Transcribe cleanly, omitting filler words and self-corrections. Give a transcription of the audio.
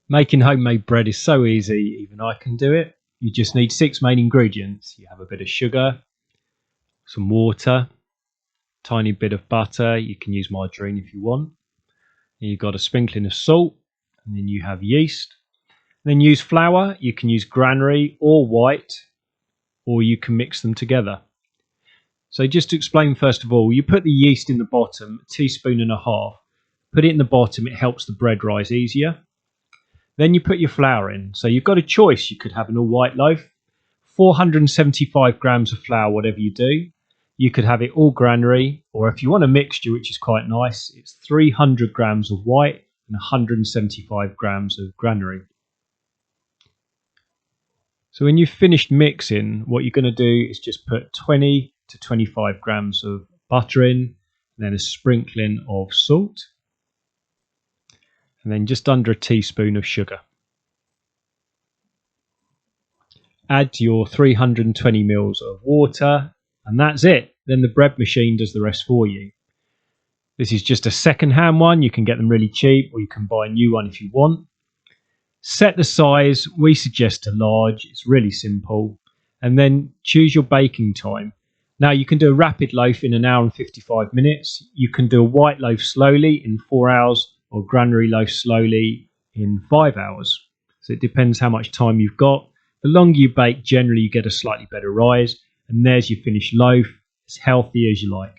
Making homemade bread is so easy, even I can do it. You just need 6 main ingredients. You have a bit of sugar, some water, tiny bit of butter. You can use margarine if you want. And you've got a sprinkling of salt, and then you have yeast. Then use flour. You can use granary or white, or you can mix them together. So just to explain, first of all, you put the yeast in the bottom, a teaspoon and a half. Put it in the bottom, it helps the bread rise easier. Then you put your flour in. So you've got a choice. You could have an all white loaf, 475 grams of flour, whatever you do. You could have it all granary, or if you want a mixture, which is quite nice, it's 300 grams of white and 175 grams of granary. So when you've finished mixing, what you're going to do is just put 20 to 25 grams of butter in, and then a sprinkling of salt, and then just under a teaspoon of sugar. Add your 320 mils of water, and that's it. Then the bread machine does the rest for you. This is just a second-hand one. You can get them really cheap, or you can buy a new one if you want. Set the size. We suggest a large. It's really simple. And then choose your baking time. Now you can do a rapid loaf in 1 hour and 55 minutes. You can do a white loaf slowly in 4 hours, or granary loaf slowly in 5 hours. So it depends how much time you've got. The longer you bake, generally you get a slightly better rise. And there's your finished loaf, as healthy as you like.